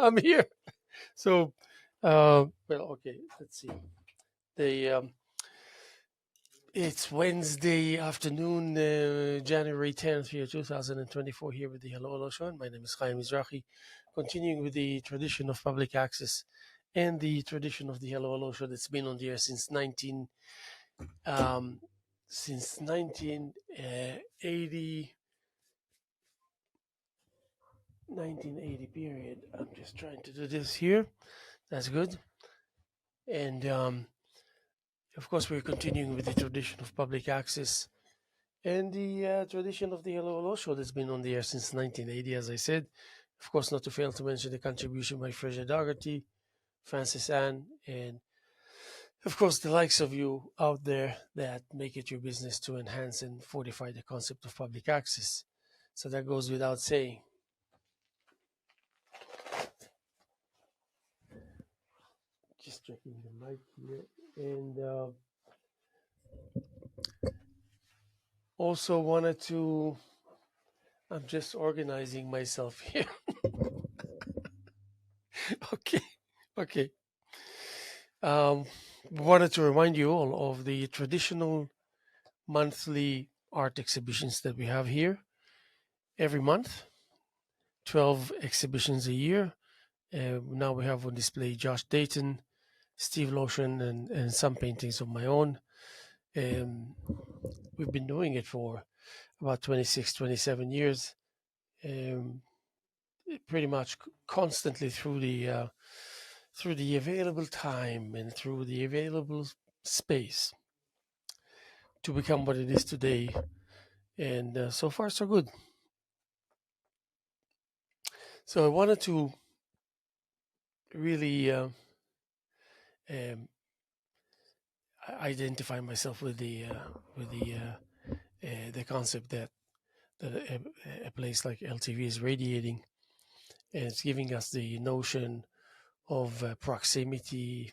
I'm here. So, well, okay. Let's see. The It's Wednesday afternoon, January 10th, 2024. Here with the Hello Hello Show. And my name is Haim Mizrahi. Continuing with the tradition of public access and the tradition of the Hello Hello Show that's been on the air um, since 1980. 1980 period. I'm just trying to do this here. That's good. And of course, we're continuing with the tradition of public access and the tradition of the Hello Hello Show that's been on the air since 1980, as I said. Of course, not to fail to mention the contribution by Fraser Dougherty, Francis Ann, and of course, the likes of you out there that make it your business to enhance and fortify the concept of public access. So that goes without saying. Just checking the mic here. And also wanted to, I'm just organizing myself here. Okay. Okay. Um, Wanted to remind you all of the traditional monthly art exhibitions that we have here every month, 12 exhibitions a year. Now we have on display Josh Dayton, Steve Lotion, and some paintings of my own. Um, we've been doing it for about 26, 27 years, um, pretty much constantly through the available time and through the available space to become what it is today. And so far, so good. So I wanted to really identify myself with the concept that a place like LTV is radiating, and it's giving us the notion of proximity,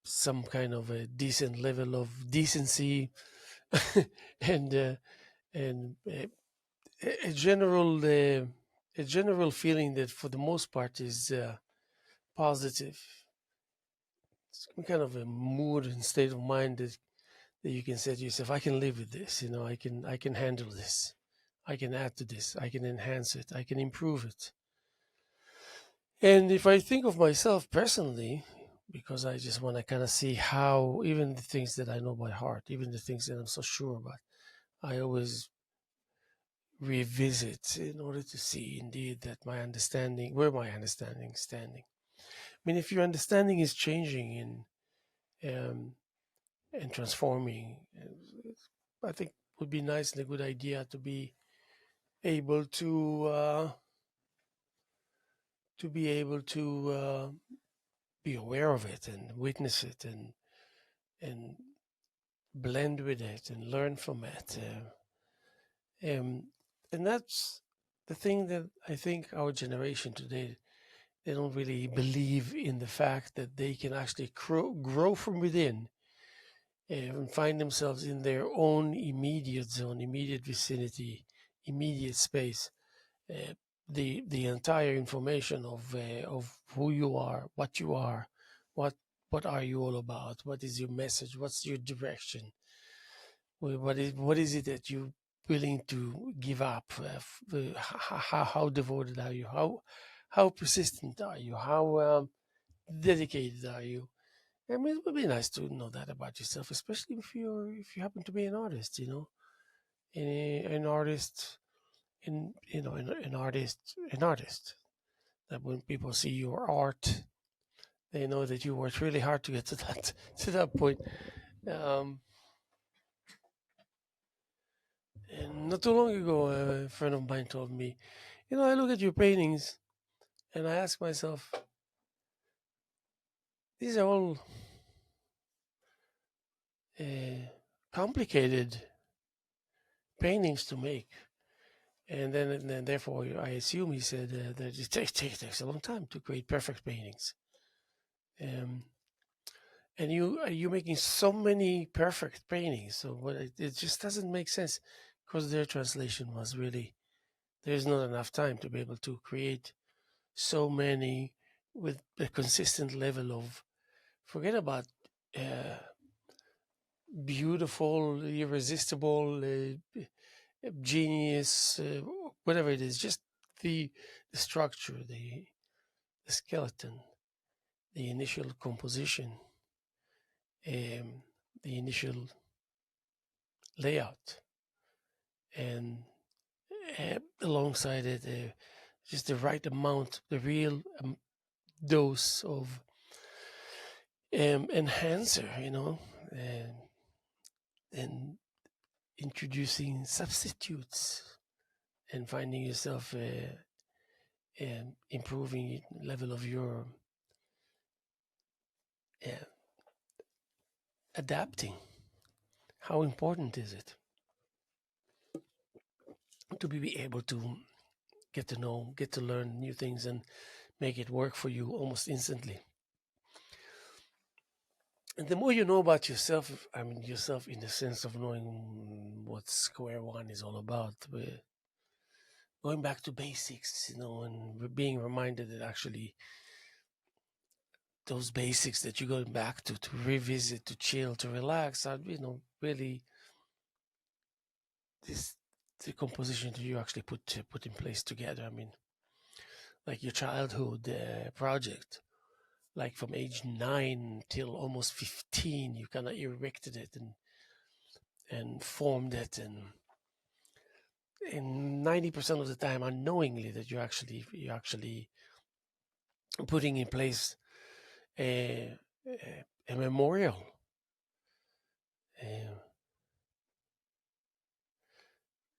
some kind of a decent level of decency, and a general a general feeling that for the most part is positive. It's kind of a mood and state of mind that you can say to yourself, I can live with this, I can handle this, I can add to this, I can enhance it, I can improve it. And if I think of myself personally, because I just want to kind of see how even the things that I know by heart, even the things that I'm so sure about, I always revisit in order to see indeed that where my understanding is standing. I mean, if your understanding is changing and transforming, I think it would be nice and a good idea to be able to be able to be aware of it and witness it and blend with it and learn from it. And that's the thing that I think our generation today, they don't really believe in the fact that they can actually grow from within and find themselves in their own immediate zone, immediate vicinity, immediate space. Uh, the entire information of who you are, what what are you all about, what is your message, what's your direction, what is it that you're willing to give up, how devoted are you, how persistent are you, how dedicated are you. I mean, it would be nice to know that about yourself, especially if you happen to be an artist, an artist, an artist. That when people see your art, they know that you worked really hard to get to that point. Um, and not too long ago, a friend of mine told me, I look at your paintings and I ask myself, these are all uh, complicated paintings to make. And then therefore, I assume he said that it takes a long time to create perfect paintings. Um, and you're making so many perfect paintings, so it just doesn't make sense because their translation was really there's not enough time to be able to create so many with a consistent level of, forget about uh, beautiful, irresistible, genius, whatever it is, just the, the structure, the skeleton, the initial composition, um, the initial layout, and alongside it, just the right amount, the real dose of enhancer, and introducing substitutes and finding yourself improving level of your uh, adapting. How important is it to be able to get to know, get to learn new things, and make it work for you almost instantly? And the more you know about yourself, I mean yourself in the sense of knowing what square one is all about, going back to basics, and being reminded that actually those basics that you're going back to revisit, to chill, to relax, are really this the composition that you actually put in place together. I mean, like your childhood project, like from age 9 till almost 15, you kind of erected it and formed it, and 90% of the time unknowingly that you're actually putting in place a memorial, a,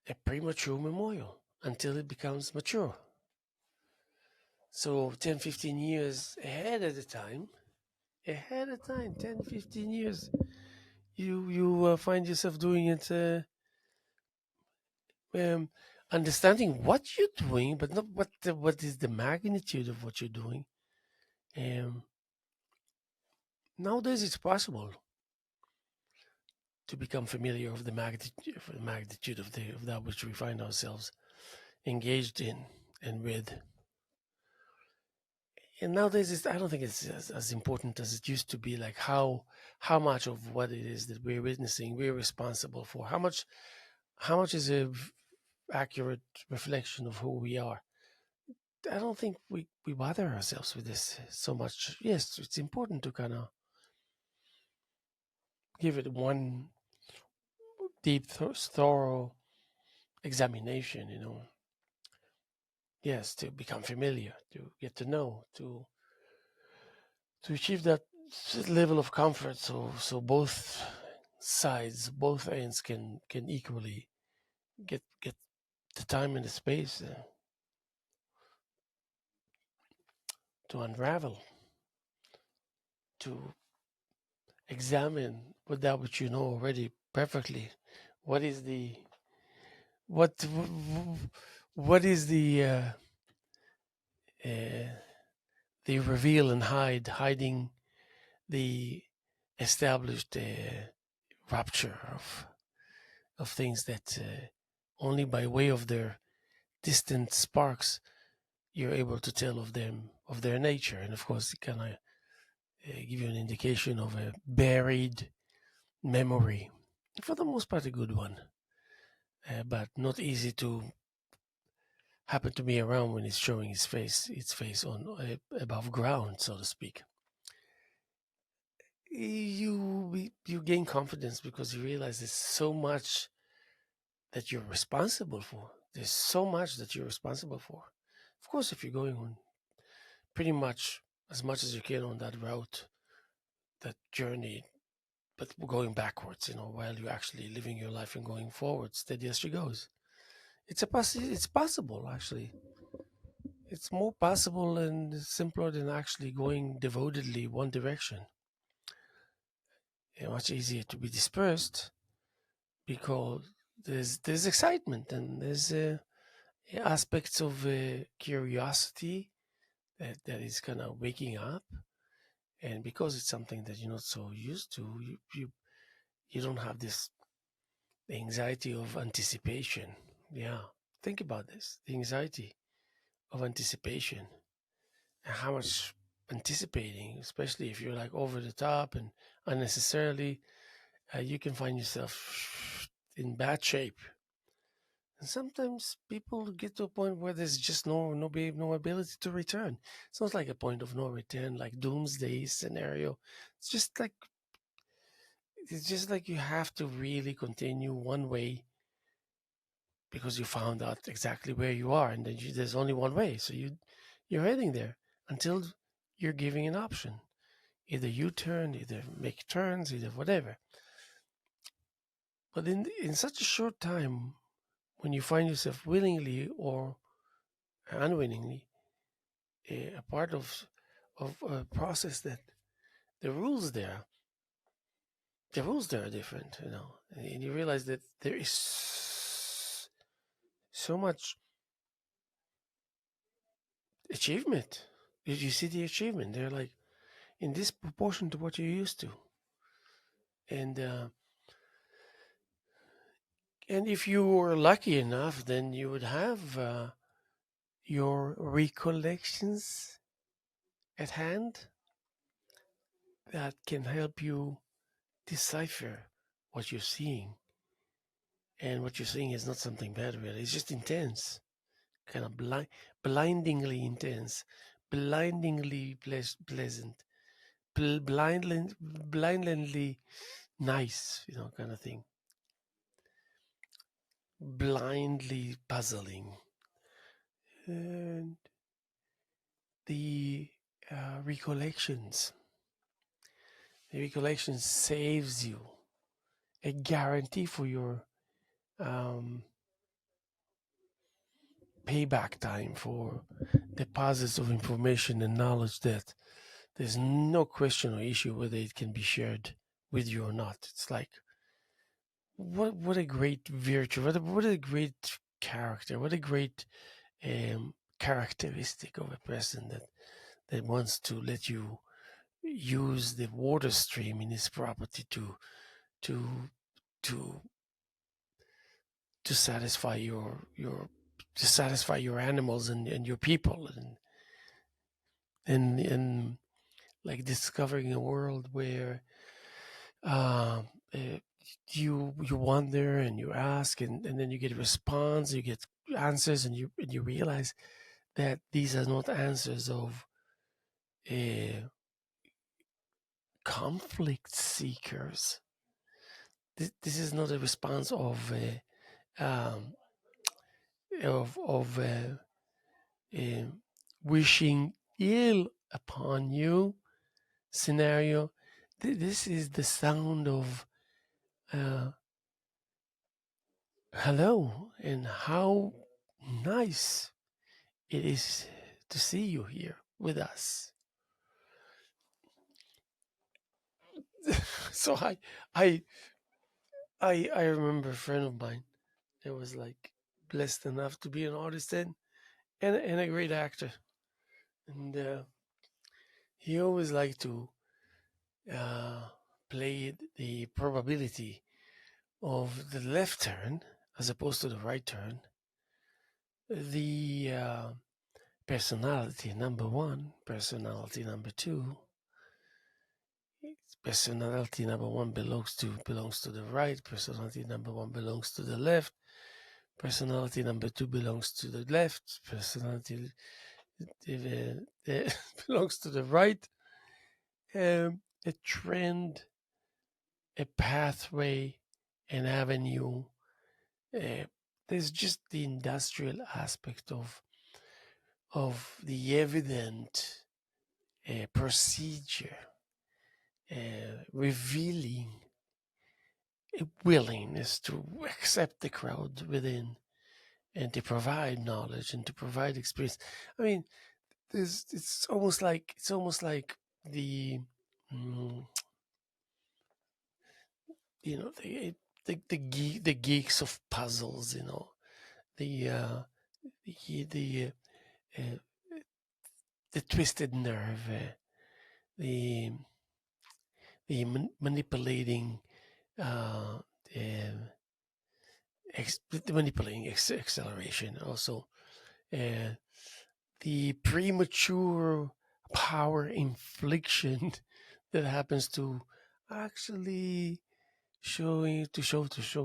a premature memorial until it becomes mature. So 10, 15 years ahead of time, 10, 15 years, you find yourself doing it, um, understanding what you're doing, but not what is the magnitude of what you're doing. Um, Nowadays, it's possible to become familiar of the magnitude of that which we find ourselves engaged in and with. And nowadays, I don't think it's as important as it used to be. Like how much of what it is that we're witnessing, we're responsible for. How much is a accurate reflection of who we are? I don't think we bother ourselves with this so much. Yes, it's important to kind of give it one deep, thorough examination. Yes, to become familiar, to get to know, to achieve that level of comfort, so both sides, both ends can equally get the time and the space to unravel, to examine with that which you know already perfectly. What is the what what is uh, the reveal and hiding the established rupture of things that only by way of their distant sparks you're able to tell of them, of their nature, and of course it kind of give you an indication of a buried memory, for the most part a good one, but not easy to happen to be around when it's showing its face on above ground, so to speak. You gain confidence because you realize there's so much that you're responsible for. There's so much that you're responsible for. Of course, if you're going on pretty much as much as you can on that route, that journey, but going backwards, while you're actually living your life and going forward, steady as she goes. It's possible, actually. It's more possible and simpler than actually going devotedly one direction. And much easier to be dispersed because there's excitement and there's aspects of curiosity that is kind of waking up, and because it's something that you're not so used to, you don't have this anxiety of anticipation. Yeah, think about this: the anxiety of anticipation. how much anticipating, especially if you're like over the top and unnecessarily, you can find yourself in bad shape. And sometimes people get to a point where there's just no ability to return. It's not like a point of no return, like doomsday scenario. It's just like it's just like you have to really continue one way because you found out exactly where you are, and then there's only one way, so you're heading there until you're giving an option. Either you turn, either make turns, either whatever. But in such a short time, when you find yourself willingly or unwillingly a part of a process that the rules there the rules there are different, and you realize that there is so much achievement. You see the achievement. They're like in this proportion to what you're used to, and and if you were lucky enough, then you would have your recollections at hand that can help you decipher what you're seeing. And what you're seeing is not something bad, really. It's just intense, kind of blindingly intense, blindingly pleasant, blindingly nice, kind of thing. Blindly puzzling. And the recollections. The recollection saves you a guarantee for your um, payback time for deposits of information and knowledge that there's no question or issue whether it can be shared with you or not. It's like what a great virtue, what a great character, what a great characteristic of a person that wants to let you use the water stream in his property to to to satisfy your to satisfy your animals and your people and like discovering a world where uh, uh, you wonder and you ask and then you get a response, you get answers, and you realize that these are not answers of uh, conflict seekers. This is not a response of uh, wishing ill upon you scenario. This is the sound of uh, hello and how nice it is to see you here with us. So I I remember a friend of mine that was like blessed enough to be an artist and a great actor, and he always liked to uh, play the probability of the left turn as opposed to the right turn. The personality number one, personality number two. Personality number one belongs to the right. Personality number one belongs to the left. Personality number two belongs to the left. Personality belongs to the right. A trend, a pathway, an avenue. There's just the industrial aspect of the evident procedure, revealing a willingness to accept the crowd within and to provide knowledge and to provide experience. I mean, it's almost like the mm, the geeks of puzzles, the the uh, the twisted nerve, the manipulating uh, uh, manipulating acceleration also, uh, the premature power infliction that happens to actually show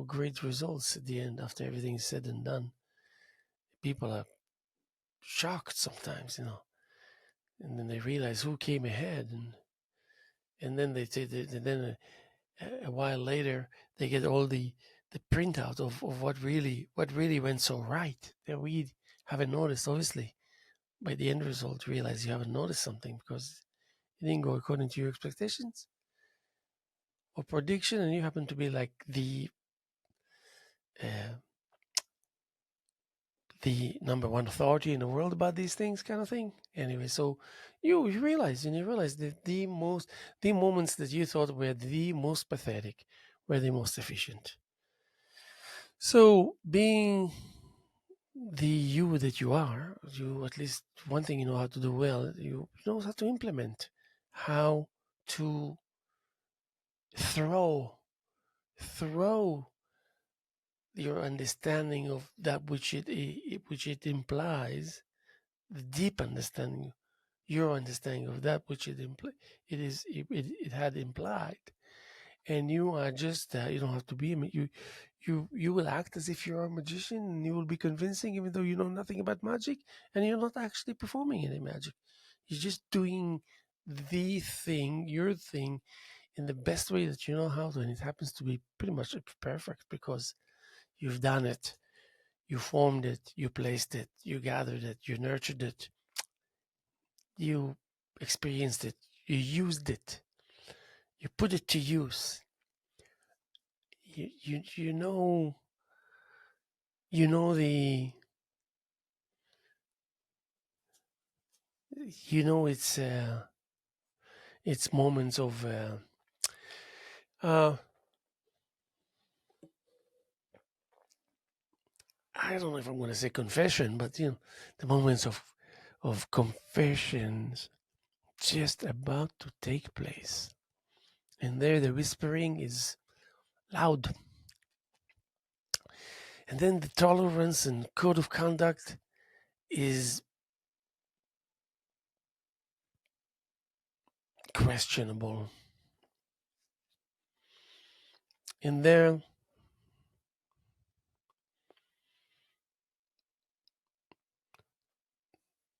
great results at the end after everything is said and done. People are shocked sometimes, and then they realize who came ahead, and then they say and then a while later they get all the printout of what really went so right that we haven't noticed. Obviously, by the end result, you realize you haven't noticed something because it didn't go according to your expectations or prediction, and you happen to be like uh, the number one authority in the world about these things, kind of thing. Anyway, so you realize that the moments that you thought were the most pathetic were the most efficient. So being the you that you are, you at least one thing you know how to do well, you know how to implement, how to throw throw your understanding of that which it implies, the deep understanding, your understanding of that which it had implied, and you are just you don't have to be you will act as if you're a magician, and you will be convincing even though you know nothing about magic, and you're not actually performing any magic. You're just doing your thing in the best way that you know how to, and it happens to be pretty much perfect because you've done it. You formed it, you placed it, you gathered it, you nurtured it, you experienced it, you used it, you put it to use. You know the it's moments of uh, I don't know if I'm going to say confession, but the moments of confessions just about to take place, and there the whispering is loud, and then the tolerance and code of conduct is questionable. And there,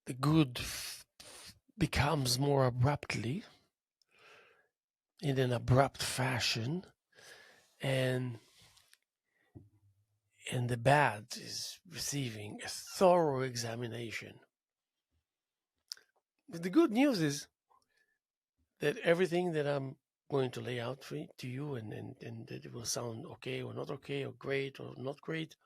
the good becomes more abruptly, in an abrupt fashion, and the bad is receiving a thorough examination. But the good news is that everything that I'm going to lay out to you, and that it will sound okay or not okay or great or not great,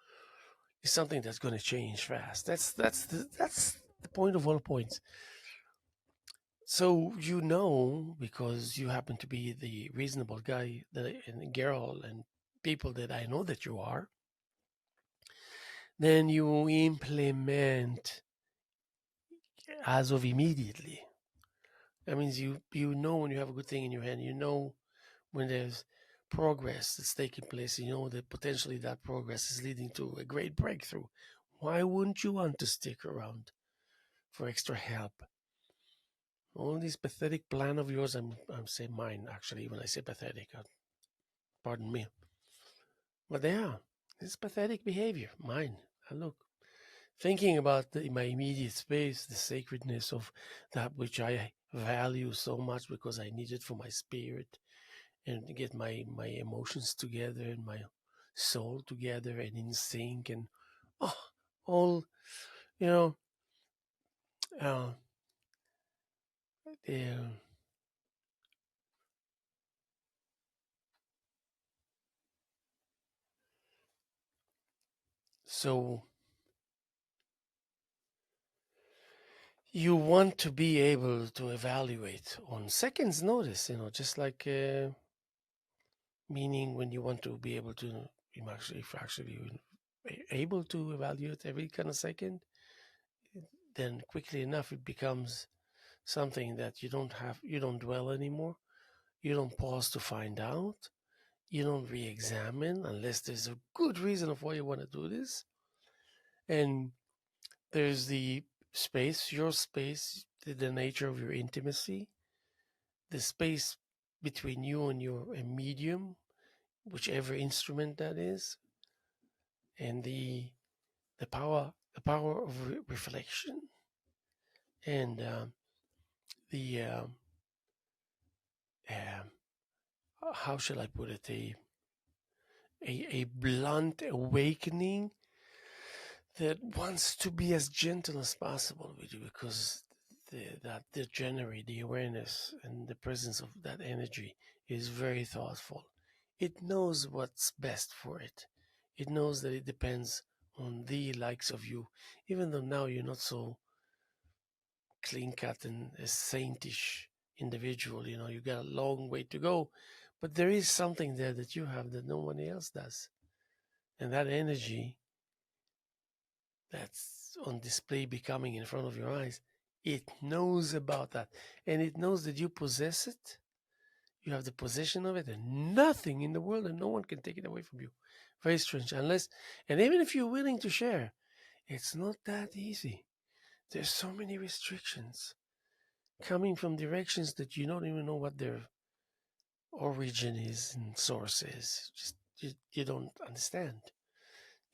is something that's going to change fast. That's the point of all points. So because you happen to be the reasonable guy and girl and people that I know that you are, then you implement as of immediately. That means you know when you have a good thing in your hand, you know when there's progress that's taking place, you know that potentially that progress is leading to a great breakthrough. Why wouldn't you want to stick around for extra help? All these pathetic plan of yours, I'm saying mine actually when I say pathetic, pardon me, but they are. It's pathetic behavior, mine. Look, thinking about my immediate space, the sacredness of that which I value so much because I need it for my spirit and to get my emotions together and my soul together and in sync and oh, all you know. Uh, uh, so you want to be able to evaluate on seconds notice, just like meaning when you want to be able to if actually able to evaluate every kind of second, then quickly enough it becomes something that you don't dwell anymore. You don't pause to find out. You don't re-examine unless there's a good reason of why you want to do this. And there's space, your space, the nature of your intimacy, the space between you and your a medium, whichever instrument that is, and the power of reflection, and the um, how shall I put it, a blunt awakening that wants to be as gentle as possible with you, because the generate the awareness and the presence of that energy is very thoughtful. It knows what's best for it. It knows that it depends on the likes of you, even though now you're not so clean cut and a saintish individual. You got a long way to go, but there is something there that you have that no one else does, and that energy that's on display becoming in front of your eyes, it knows about that. And it knows that you possess it. You have the possession of it, and nothing in the world and no one can take it away from you. Very strange. And even if you're willing to share, it's not that easy. There's so many restrictions coming from directions that you don't even know what their origin is and source is. Just you don't understand.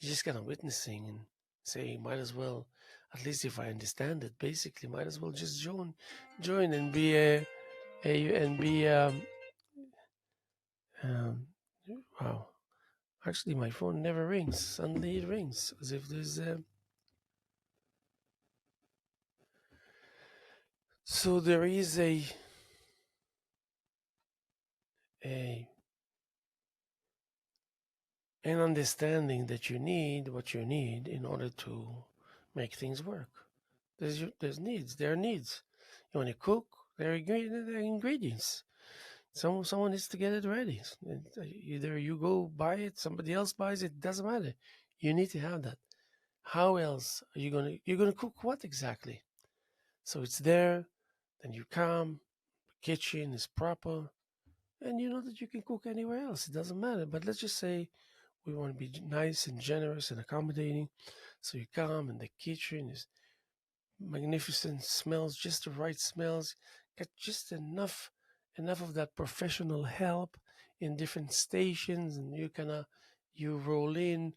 You just kind of witnessing and say, might as well, at least if I understand it, basically, might as well just join and be and be um, wow. Actually, my phone never rings. Suddenly it rings as if there's so there is a an understanding that you need what you need in order to make things work. There's needs. There are needs. You want to cook? There are ingredients. Someone needs to get it ready. Either you go buy it, somebody else buys it. Doesn't matter. You need to have that. How else are you're gonna cook what exactly? So it's there. Then you come. The kitchen is proper, and you know that you can cook anywhere else. It doesn't matter. But let's just say we want to be nice and generous and accommodating. So you come, and the kitchen is magnificent, smells just the right smells, got just enough of that professional help in different stations, and you roll in,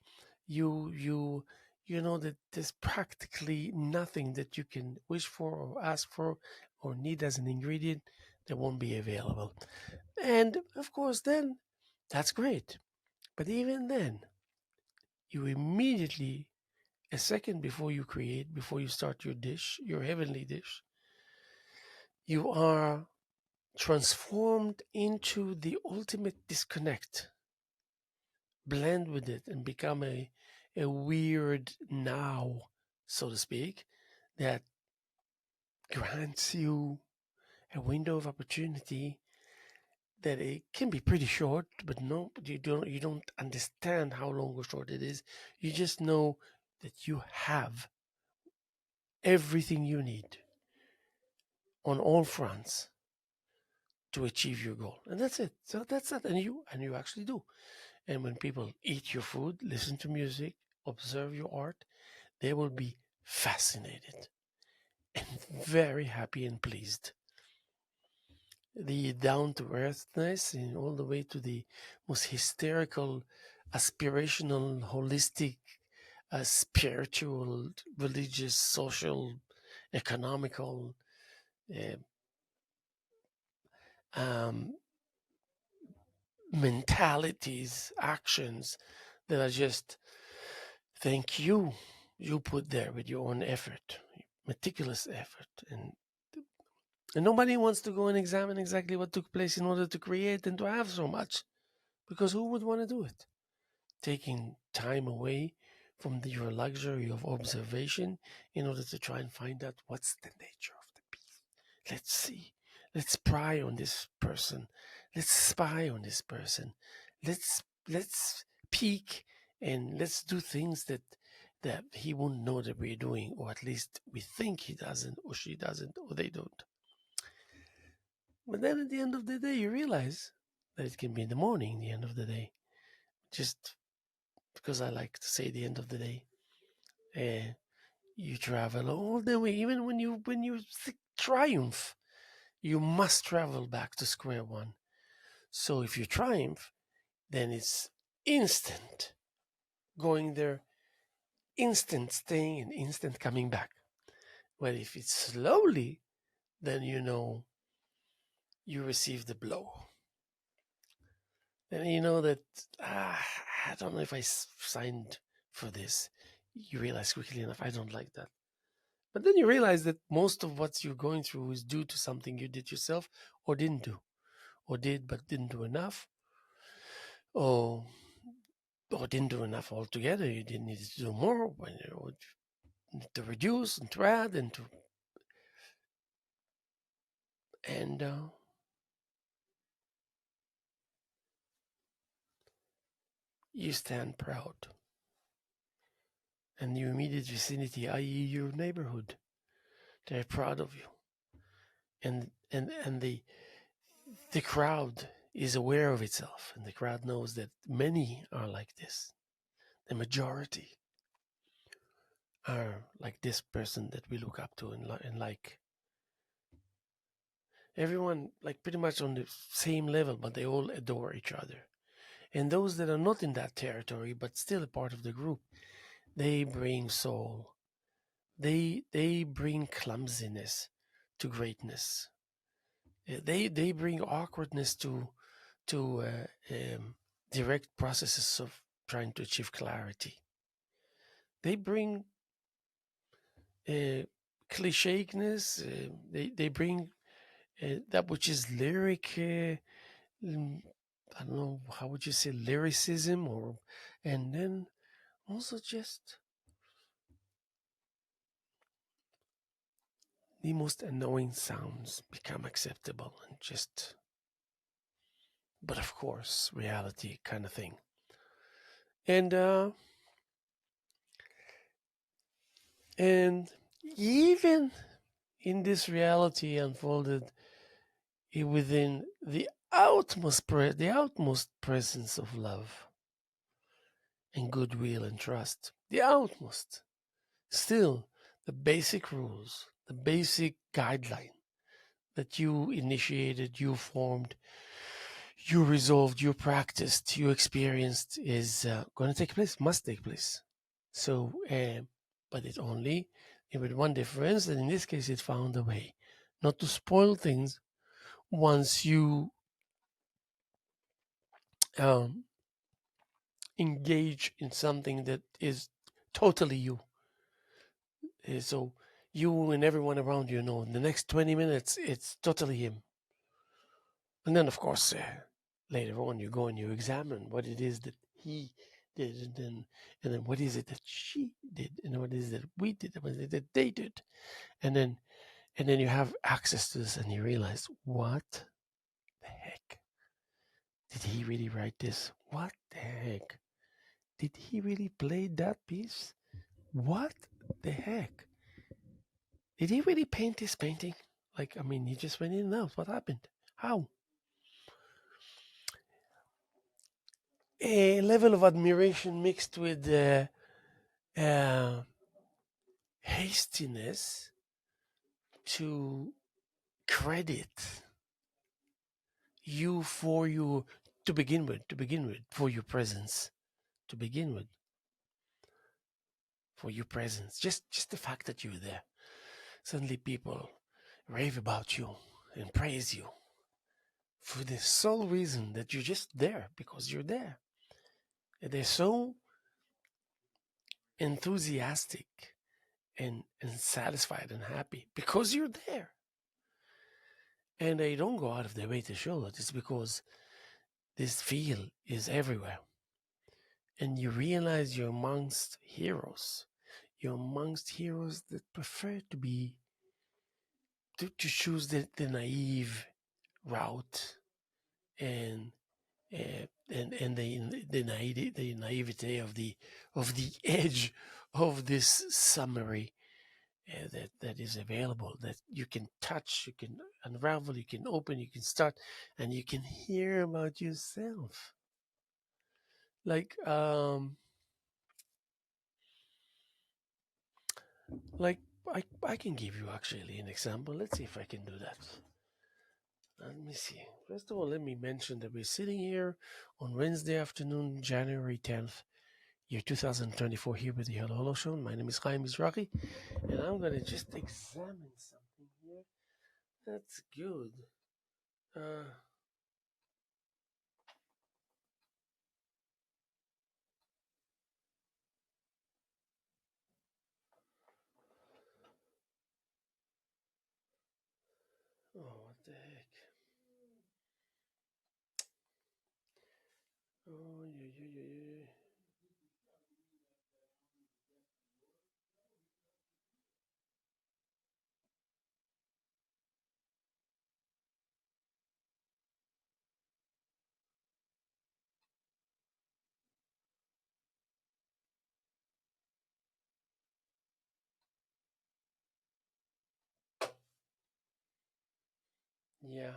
you you know that there's practically nothing that you can wish for or ask for or need as an ingredient that won't be available. And of course then that's great. But even then, you immediately, a second before you start your dish, your heavenly dish, you are transformed into the ultimate disconnect, blend with it, and become a weird now, so to speak, that grants you a window of opportunity that it can be pretty short, but no, you don't understand how long or short it is. You just know that you have everything you need on all fronts to achieve your goal, and that's it. So that's it, and you actually do. And when people eat your food, listen to music, observe your art, they will be fascinated and very happy and pleased. The down to earthness and all the way to the most hysterical, aspirational, holistic, spiritual, religious, social, economical, uh, um, mentalities, actions that are just thank you. You put there with your own effort, meticulous effort, and nobody wants to go and examine exactly what took place in order to create and to have so much, because who would want to do it? Taking time away from your luxury of observation in order to try and find out what's the nature of the beast. Let's see. Let's pry on this person. Let's spy on this person. Let's peek and let's do things that he won't know that we're doing, or at least we think he doesn't, or she doesn't, or they don't. But then at the end of the day, you realize that it can be in the morning, the end of the day. Just because I like to say the end of the day. You travel all the way, even when you triumph, you must travel back to square one. So if you triumph, then it's instant going there, instant staying, and instant coming back. But if it's slowly, then you know you receive the blow. And you know that, I don't know if I signed for this. You realize quickly enough, I don't like that. But then you realize that most of what you're going through is due to something you did yourself or didn't do, or did but didn't do enough, or or didn't do enough altogether. You didn't need to do more, when to reduce and to add and to and you stand proud, and your immediate vicinity, i.e., your neighborhood, they're proud of you, and the crowd is aware of itself, and the crowd knows that many are like this. The majority are like this person that we look up to and like. Everyone like pretty much on the same level, but they all adore each other. And those that are not in that territory but still a part of the group, they bring soul. They bring clumsiness to greatness. They bring awkwardness to direct processes of trying to achieve clarity. They bring uh, clicheedness. They bring that which is lyric. I don't know, how would you say, lyricism, or and then also just the most annoying sounds become acceptable and just, but of course, reality kind of thing. And and even in this reality unfolded within the utmost presence of love and goodwill and trust, the utmost, still the basic rules, the basic guideline that you initiated, you formed, you resolved, you practiced, you experienced is going to take place, must take place. So, but it only, with one difference, and in this case, it found a way not to spoil things once you um, engage in something that is totally you. So you and everyone around you know in the next 20 minutes, it's totally him. And then, of course, later on, you go and you examine what it is that he did, and then what is it that she did, and what is it that we did, and what is it that they did, and then you have access to this, and you realize, what the heck, did he really write this? What the heck, did he really play that piece? What the heck, did he really paint this painting? Like, I mean, he just went in and out. What happened? How? A level of admiration mixed with uh, hastiness to credit you for your to begin with for your presence, to begin with for your presence, just the fact that you're there. Suddenly people rave about you and praise you for the sole reason that you're just there, because you're there. And they're so enthusiastic and satisfied and happy because you're there. And they don't go out of their way to show that. It's because this feel is everywhere. And you realize you're amongst heroes. You're amongst heroes that prefer to choose the naive route and and the naivete of the edge of this summary that is available, that you can touch, you can unravel, you can open, you can start, and you can hear about yourself. Like Like, I can give you actually an example. Let's see if I can do that. Let me see. First of all, let me mention that we're sitting here on Wednesday afternoon, January 10th, year 2024, here with the Hello Hello Show. My name is Haim Mizrahi, and I'm going to just examine something here. That's good. Uh, oh, what the heck? Oh, yeah, yeah, yeah, yeah. Yeah,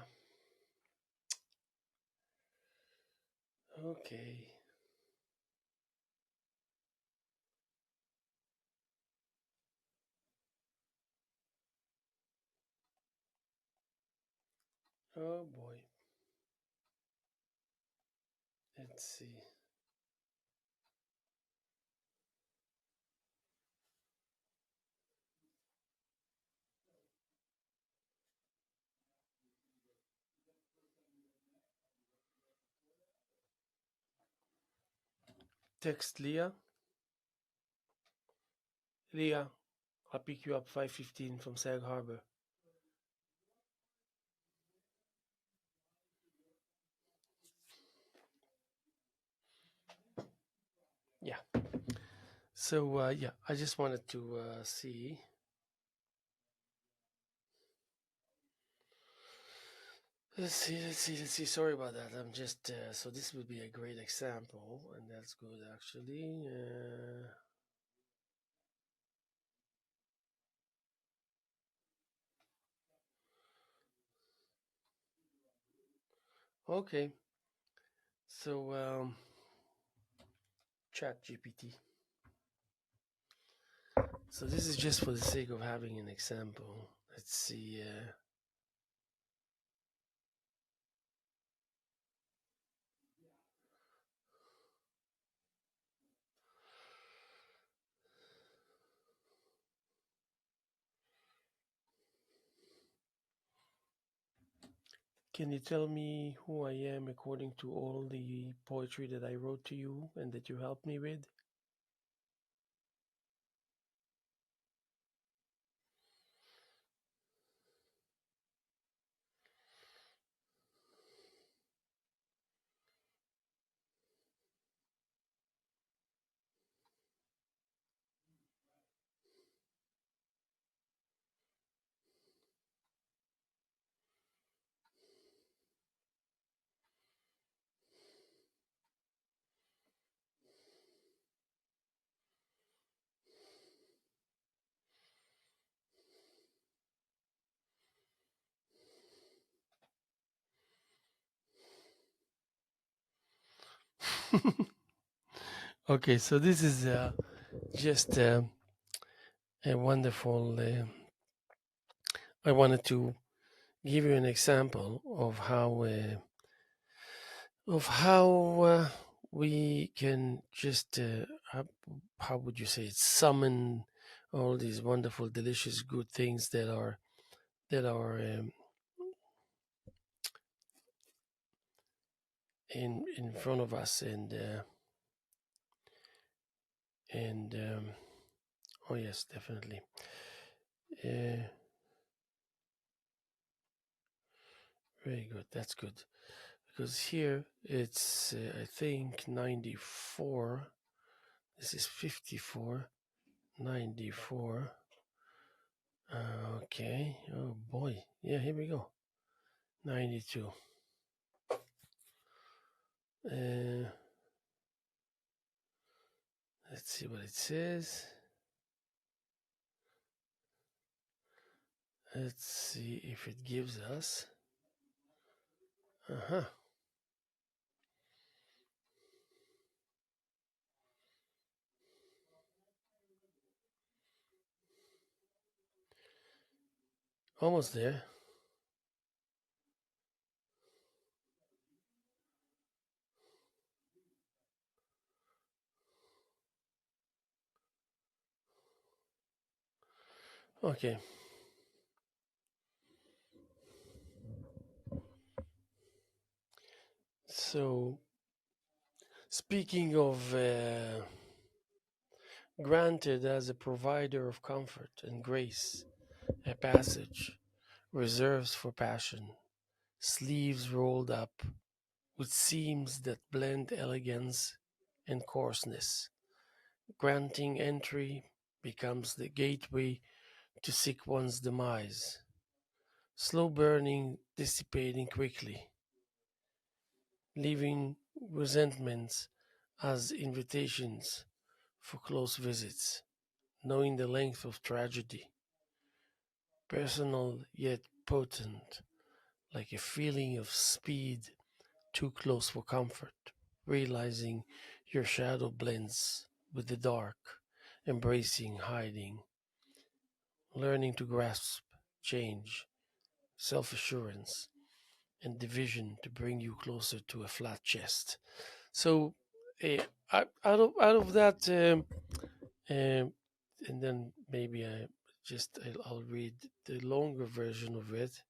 okay. Oh boy. Let's see. Text Leah. Leah, I'll pick you up 5:15 from Sag Harbor. Yeah. So yeah, I just wanted to see. Let's see. Sorry about that. I'm just so this would be a great example, and that's good actually. Okay, so Chat GPT. So this is just for the sake of having an example. Let's see. Can you tell me who I am according to all the poetry that I wrote to you and that you helped me with? Okay, so this is just a wonderful. I wanted to give you an example of how we can just how would you say it, summon all these wonderful, delicious, good things that are in front of us, and oh yes, definitely. Uh, Very good. That's good because here it's I think 94. This is 54. 94. Okay. Oh boy. Yeah. Here we go. 92. Uh, let's see what it says. Let's see if it gives us. Uh huh. Almost there. Okay. So, speaking of granted as a provider of comfort and grace, a passage reserves for passion, sleeves rolled up, with seams that blend elegance and coarseness. Granting entry becomes the gateway to seek one's demise. Slow burning, dissipating quickly, leaving resentments as invitations for close visits, knowing the length of tragedy, personal yet potent, like a feeling of speed too close for comfort, realizing your shadow blends with the dark, embracing hiding, learning to grasp change, self assurance, and division to bring you closer to a flat chest. So, uh, out of that, um, and then maybe I'll read the longer version of it.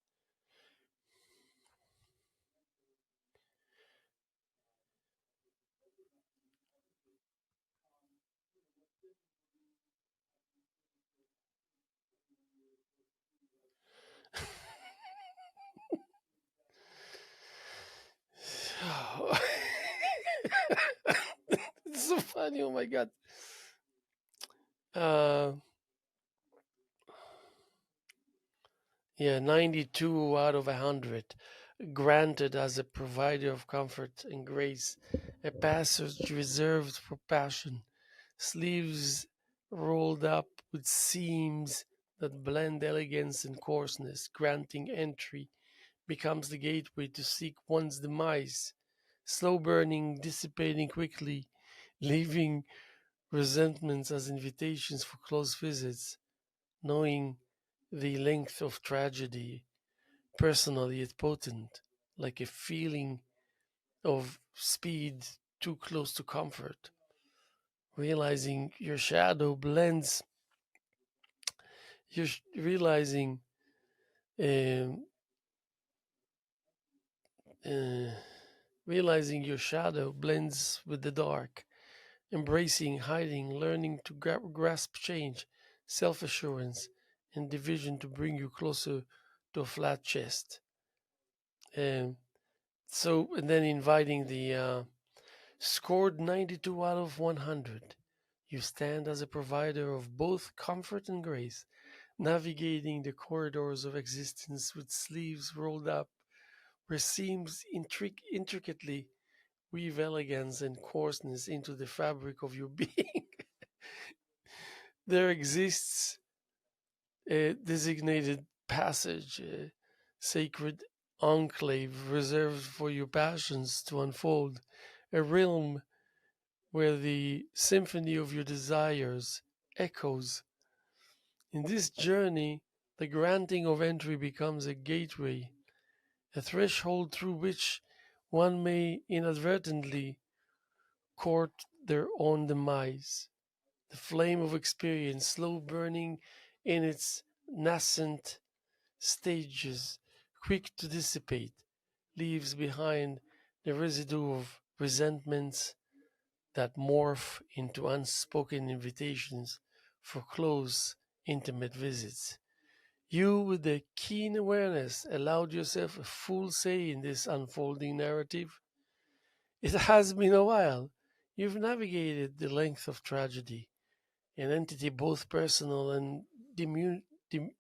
It's so funny. Oh my god. Uh, yeah, 92 out of 100. Granted as a provider of comfort and grace, a passage reserved for passion, sleeves rolled up with seams that blend elegance and coarseness, granting entry, becomes the gateway to seek one's demise, slow burning, dissipating quickly, leaving resentments as invitations for close visits, knowing the length of tragedy, personal yet potent, like a feeling of speed too close to comfort, realizing your shadow blends, you're realizing um, uh, realizing your shadow blends with the dark, embracing, hiding, learning to grasp change, self assurance, and division to bring you closer to a flat chest. Um, and then inviting the scored 92 out of 100. You stand as a provider of both comfort and grace, navigating the corridors of existence with sleeves rolled up, where seams intricately weave elegance and coarseness into the fabric of your being. There exists a designated passage, a sacred enclave reserved for your passions to unfold, a realm where the symphony of your desires echoes. In this journey, the granting of entry becomes a gateway, a threshold through which one may inadvertently court their own demise. The flame of experience, slow burning in its nascent stages, quick to dissipate, leaves behind the residue of resentments that morph into unspoken invitations for close, intimate visits. You, with a keen awareness, allowed yourself a full say in this unfolding narrative. It has been a while. You've navigated the length of tragedy, an entity both personal and dimu- dim-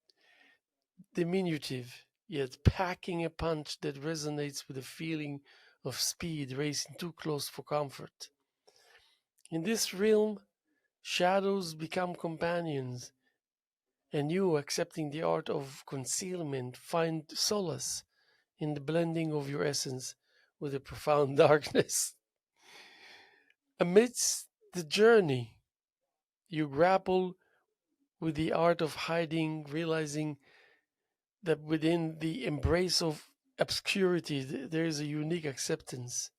diminutive, yet packing a punch that resonates with a feeling of speed racing too close for comfort. In this realm, shadows become companions, and you, accepting the art of concealment, find solace in the blending of your essence with a profound darkness. Amidst the journey, you grapple with the art of hiding, realizing that within the embrace of obscurity, there is a unique acceptance.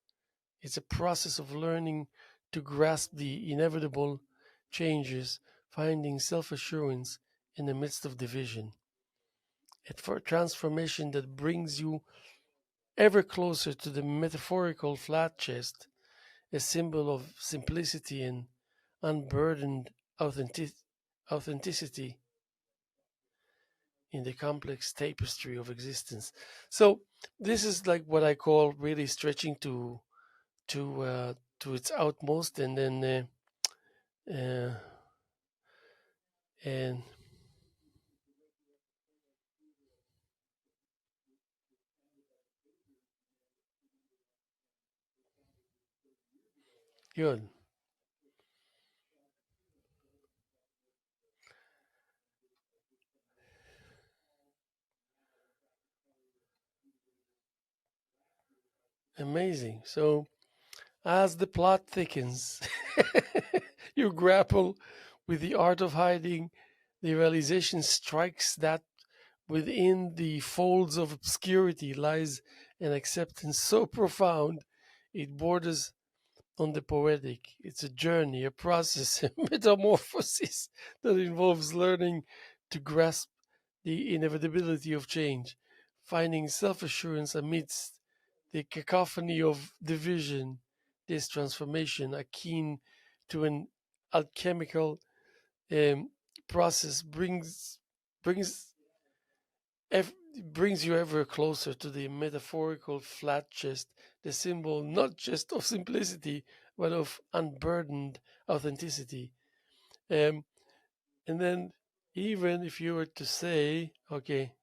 It's a process of learning to grasp the inevitable changes, finding self assurance in the midst of division. It's for a transformation that brings you ever closer to the metaphorical flat chest, a symbol of simplicity and unburdened authenticity in the complex tapestry of existence. So this is like what I call really stretching to its outmost, and then and good, amazing. So as the plot thickens, you grapple with the art of hiding. The realization strikes that within the folds of obscurity lies an acceptance so profound it borders on the poetic. It's a journey, a process, a metamorphosis that involves learning to grasp the inevitability of change, finding self assurance amidst the cacophony of division. This transformation, akin to an alchemical um, process, brings ev- brings you ever closer to the metaphorical flat chest, the symbol not just of simplicity, but of unburdened authenticity. Um, and then, even if you were to say, okay,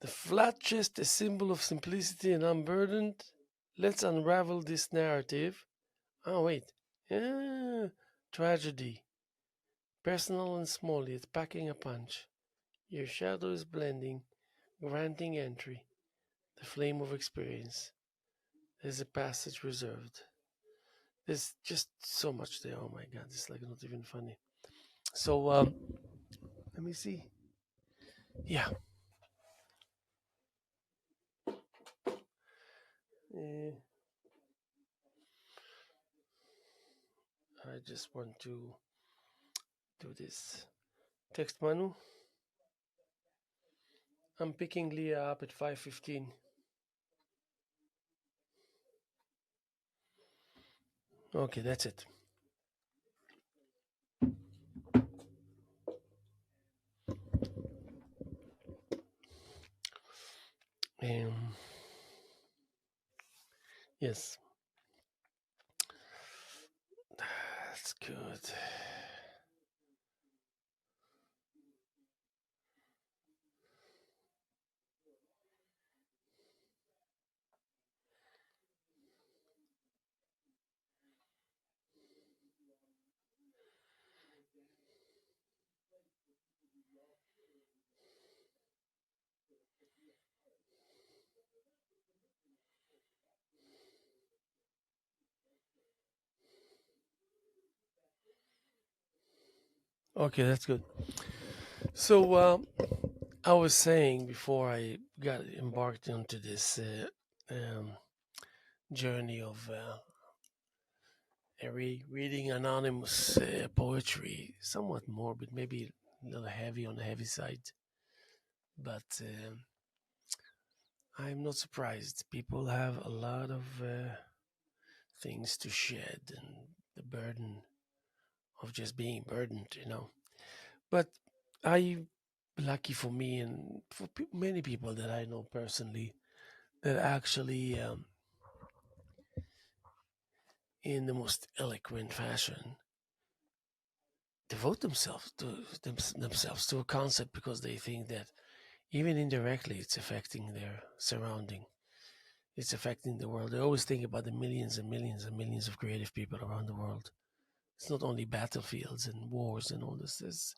the flat chest, a symbol of simplicity and unburdened. Let's unravel this narrative. Oh, wait. Yeah, tragedy. Personal and small, yet packing a punch. Your shadow is blending, granting entry. The flame of experience. There's a passage reserved. There's just so much there. Oh my god, it's like not even funny. So let me see. Yeah, uh, I just want to do this. Text Manu. I'm picking Leah up at 5:15. Okay, that's it. Um, yes, that's good. Okay, that's good. So I was saying before I got embarked onto this journey of reading anonymous poetry, somewhat morbid, maybe a little heavy on the heavy side, but I'm not surprised. People have a lot of things to shed and the burden of just being burdened. But I, lucky for me and for many people that I know personally, that actually, in the most eloquent fashion, devote themselves to a concept because they think that even indirectly it's affecting their surrounding. It's affecting the world. They always think about the millions and millions and millions of creative people around the world. It's not only battlefields and wars and all this. There's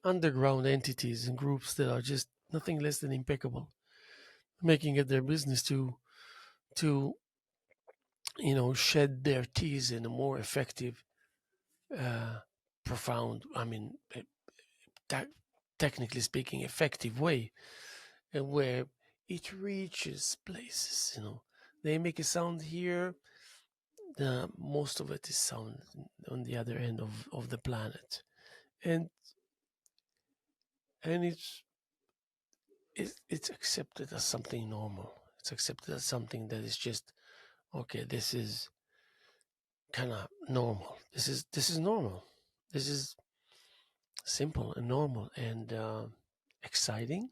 underground entities and groups that are just nothing less than impeccable, making it their business to shed their tears in a more effective, uh, profound. I mean, te- technically speaking, effective way, and where it reaches places. They make a sound here. Most of it is sound on the other end of the planet, and and it's accepted as something normal. It's accepted as something that is just okay. This is kind of normal. This is normal. This is simple and normal and exciting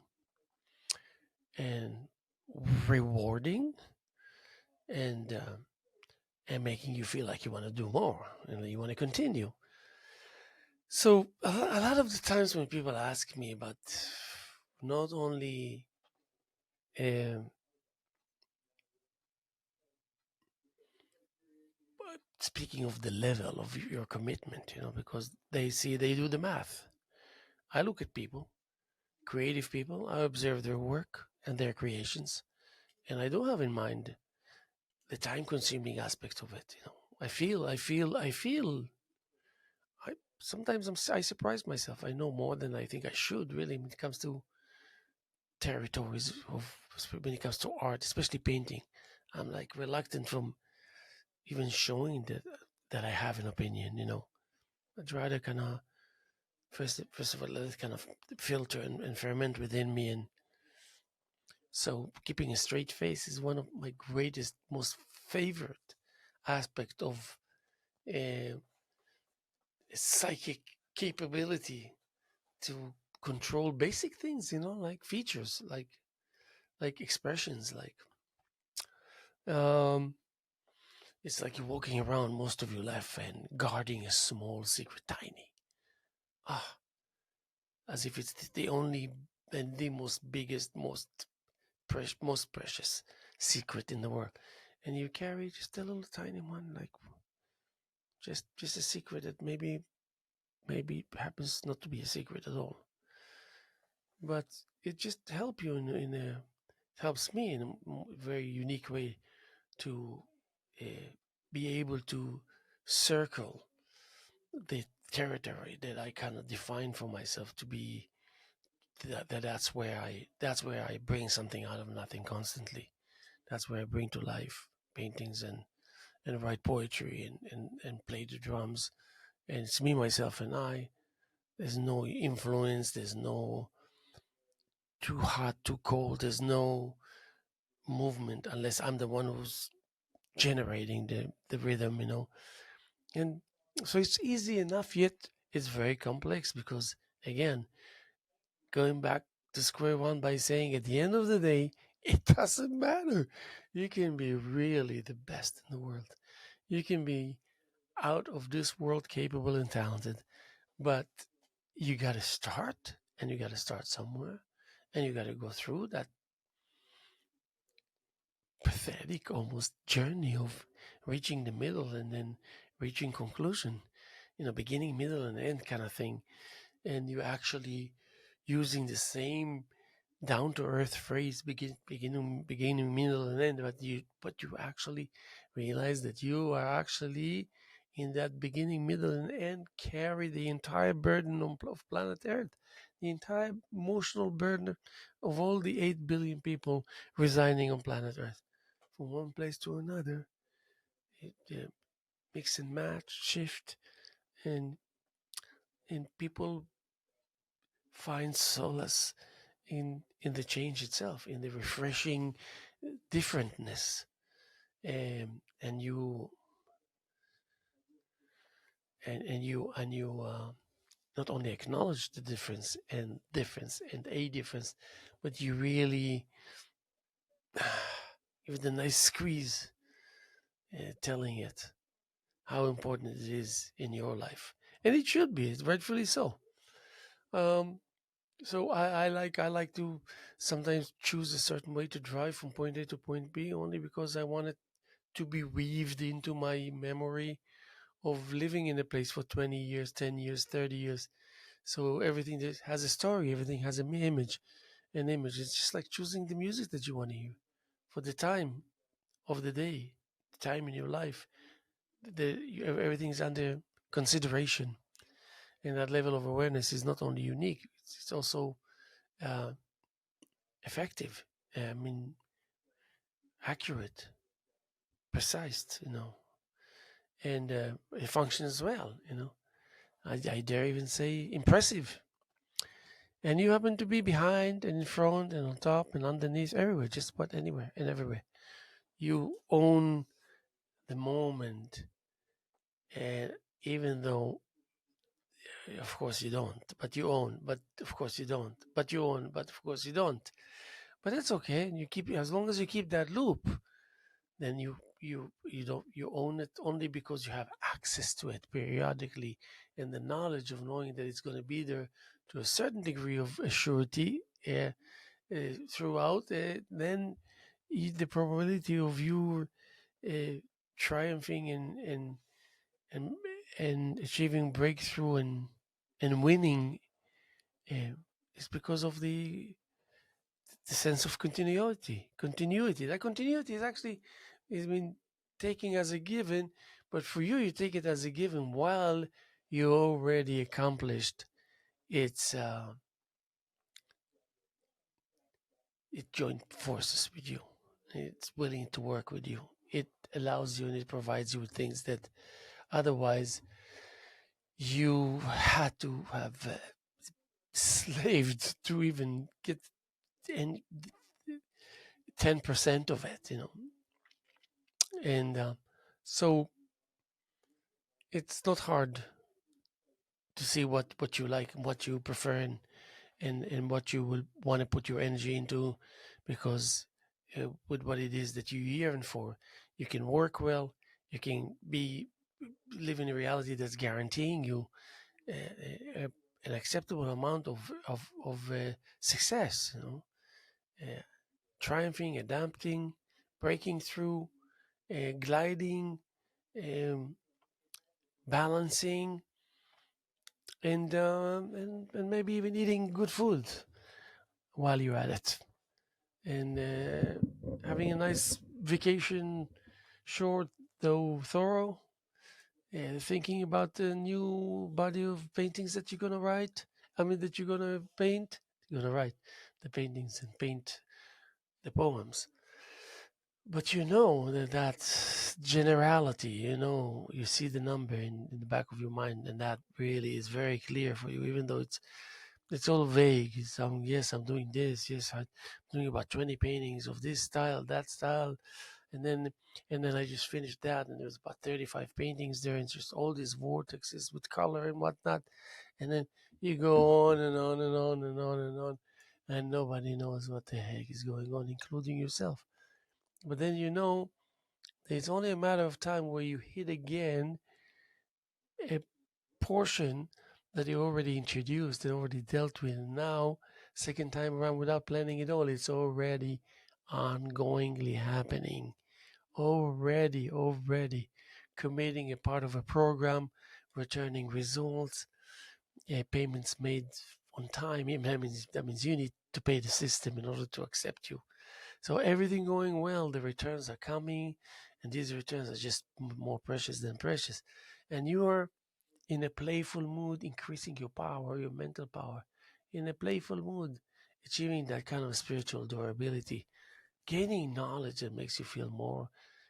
and rewarding and making you feel like you want to do more and you want to continue. So a lot of the times when people ask me about not only um, speaking of the level of your commitment, because they do the math. I look at people, creative people, I observe their work and their creations, and I do have in mind the time-consuming aspect of it. I sometimes I surprise myself. I know more than I think I should. Really, when it comes to territories of when it comes to art, especially painting, I'm like reluctant from even showing that I have an opinion. I'd rather kind of first of all let it kind of filter and ferment within me, and so keeping a straight face is one of my greatest, most favorite aspect of uh, psychic capability to control basic things, like features, like expressions, like um, it's like you're walking around most of your life and guarding a small secret, tiny, ah, as if it's the only and the most biggest, most precious secret in the world, and you carry just a little tiny one, like just a secret that maybe happens not to be a secret at all, but it just helps you it helps me in a very unique way to uh, be able to circle the territory that I kind of define for myself to be that's where I bring something out of nothing constantly. That's where I bring to life paintings and write poetry and play the drums. And it's me, myself, and I. There's no influence. There's no too hot, too cold. There's no movement unless I'm the one who's generating the rhythm. And so it's easy enough, yet it's very complex because, again, going back to square one by saying at the end of the day, it doesn't matter. You can be really the best in the world. You can be out of this world capable and talented, but you got to start and you got to start somewhere and you got to go through that pathetic almost journey of reaching the middle and then reaching conclusion, beginning, middle, and end kind of thing. And you actually using the same down to earth phrase, beginning, middle, and end, but you actually realize that you are actually in that beginning, middle, and end carry the entire burden of planet Earth, the entire emotional burden of all the 8 billion people residing on planet Earth, from one place to another. It, mix and match, shift, and people find solace in the change itself, in the refreshing differentness, and you not only acknowledge the difference and a difference, but you really give it a nice squeeze, telling it how important it is in your life and it should be. It's rightfully so. Um, so I like to sometimes choose a certain way to drive from point A to point B only because I want it to be weaved into my memory of living in a place for 20 years, 10 years, 30 years. So everything that has a story, everything has an image. An image. It's just like choosing the music that you want to hear for the time of the day, the time in your life. Everything's under consideration, and that level of awareness is not only unique; it's also uh, effective. I mean, accurate, precise. And it functions well. I dare even say impressive. And you happen to be behind and in front and on top and underneath, everywhere, just about anywhere and everywhere. You own the moment, and even though, of course, you don't, but you own, but of course you don't, but you own, but of course you don't. But that's okay. And you keep, as long as you keep that loop, then you own it only because you have access to it periodically, and the knowledge of knowing that it's going to be there to a certain degree of surety throughout. Then the probability of you uh, triumphing and and achieving breakthrough and winning uh, is because of the sense of continuity. Continuity. That continuity is actually is been taken as a given, but for you, you take it as a given while you already accomplished its it joined forces with you. It's willing to work with you. It allows you and it provides you with things that otherwise you had to have slaved to even get any 10% of it. And so it's not hard to see what you like and what you prefer and what you will want to put your energy into, because with what it is that you yearn for, you can work well, you can be live in a reality that's guaranteeing you uh, uh, an acceptable amount of success. Uh, triumphing, adapting, breaking through, gliding, um, balancing, and maybe even eating good food while you're at it, and having a nice vacation, short though thorough. Thinking about the new body of paintings that you're gonna write. I mean, that you're gonna paint. You're gonna write the paintings and paint the poems. But that generality, you see the number in the back of your mind, and that really is very clear for you, even though it's all vague. Yes, I'm doing this. Yes, I'm doing about 20 paintings of this style, that style, and then I just finished that, and there's about 35 paintings there, and just all these vortexes with color and whatnot, and then you go on and on and on and on and on, and nobody knows what the heck is going on, including yourself. But then it's only a matter of time where you hit again a portion that you already introduced and already dealt with. And now, second time around, without planning at all, it's already ongoingly happening. Already committing a part of a program, returning results, payments made on time. That means you need to pay the system in order to accept you. So everything going well, the returns are coming, and these returns are just more precious than precious. And you are in a playful mood, increasing your power, your mental power, in a playful mood, achieving that kind of spiritual durability, gaining knowledge that makes you feel more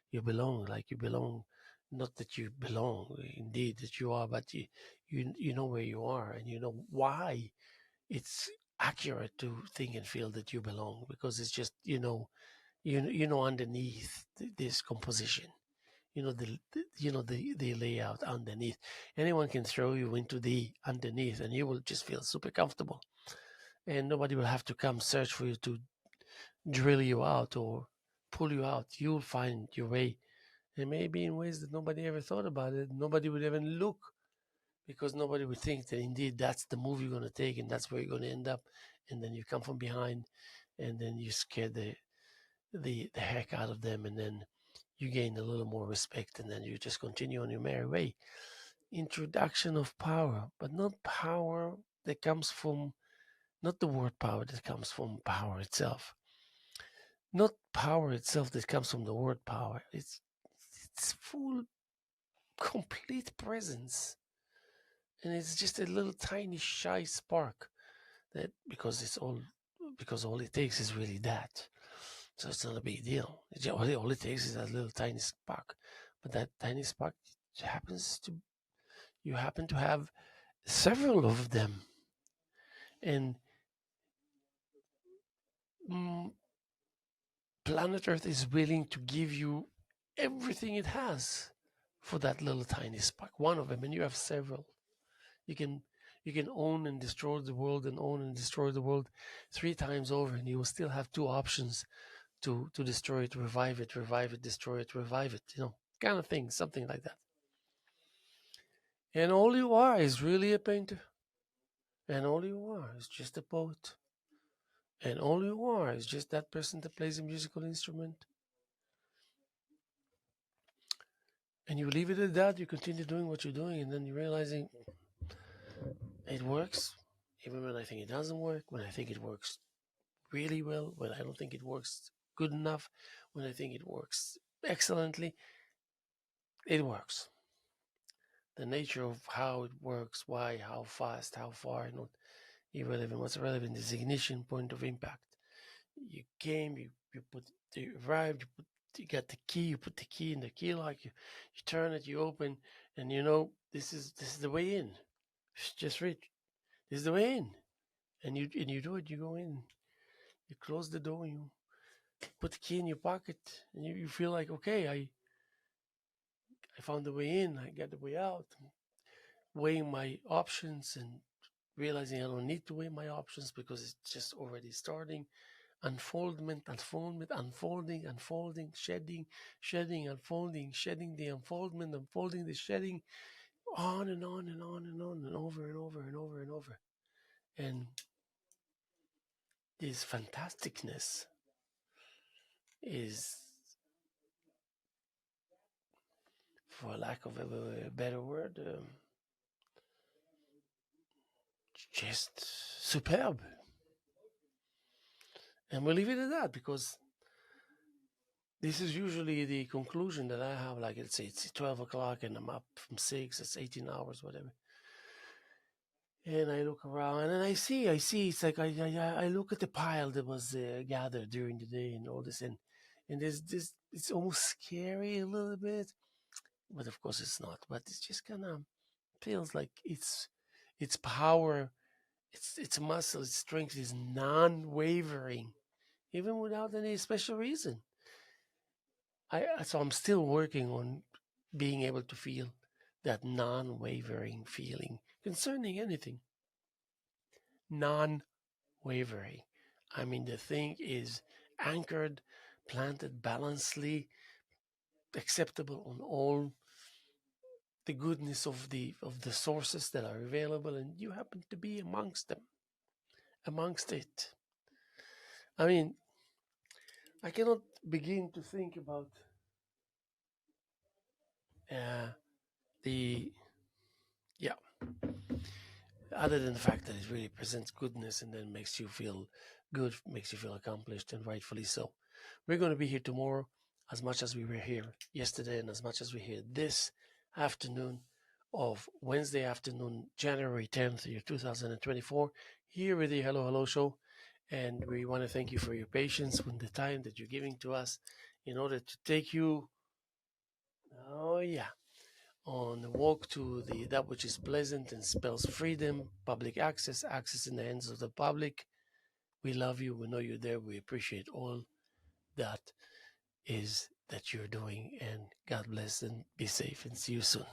you belong, like you belong. Not that you belong, indeed that you are, but you know where you are, and you know why it's accurate to think and feel that you belong, because it's just underneath this composition, the layout underneath. Anyone can throw you into the underneath, and you will just feel super comfortable, and nobody will have to come search for you to drill you out or pull you out. You'll find your way, and maybe in ways that nobody ever thought about it. Nobody would even look because nobody would think that indeed that's the move you're going to take and that's where you're going to end up. And then you come from behind and then you scare the heck out of them. And then you gain a little more respect and then you just continue on your merry way. Introduction of power, but not power that comes from, not the word power that comes from power itself. Not power itself that comes from the word power. It's full, complete presence. And it's just a little tiny shy spark that because all it takes is really that. So it's not a big deal. All it takes is that little tiny spark. But that tiny spark happens to you happen to have several of them. And mm, planet Earth is willing to give you everything it has for that little tiny spark. One of them, and you have several. You can you can own and destroy the world and own and destroy the world 3 times over, and you will still have 2 options to destroy it, revive it, destroy it, revive it. Kind of thing, something like that. And all you are is really a painter, and all you are is just a poet, and all you are is just that person that plays a musical instrument. And you leave it at that. You continue doing what you're doing, and then you're realizing it works, even when I think it doesn't work. When I think it works really well, when I don't think it works good enough, when I think it works excellently, it works. The nature of how it works, why, how fast, how far, not irrelevant. What's relevant is ignition, point of impact. You came, you arrived, you got the key, you put the key in the key lock, you turn it, you open, and this is the way in. Just read. This is the way in, and you do it. You go in, you close the door, you put the key in your pocket, and you feel like, okay, I found the way in, I got the way out. Weighing my options and realizing I don't need to weigh my options because it's just already starting. Unfolding, shedding, unfolding, shedding the unfoldment, unfolding the shedding, on and on and on and on and over and over and over and over. And this fantasticness is, for lack of a better word, just superb. And we'll leave it at that because this is usually the conclusion that I have. Like, let's say it's 12 o'clock and I'm up from 6, it's 18 hours, whatever. And I look around and I see, it's like I look at the pile that was gathered during the day and all this. And there's this, it's almost scary a little bit, but of course it's not. But it's just kind of feels like its power, its muscle, its strength is non-wavering, even without any special reason. So I'm still working on being able to feel that non-wavering feeling concerning anything. Non-wavering. I mean, the thing is anchored, planted, balancedly, acceptable on all the goodness of the sources that are available, and you happen to be amongst them, amongst it. I mean, I cannot begin to think about the yeah, other than the fact that it really presents goodness and then makes you feel good, makes you feel accomplished, and rightfully so. We're going to be here tomorrow as much as we were here yesterday and as much as we're here this afternoon of Wednesday afternoon, January 10th, year 2024, here with the Hello Hello Show. And we want to thank you for your patience with the time that you're giving to us in order to take you, oh yeah, on the walk to that which is pleasant and spells freedom, public access, access in the hands of the public. We love you. We know you're there. We appreciate all that is that you're doing. And God bless and be safe and see you soon.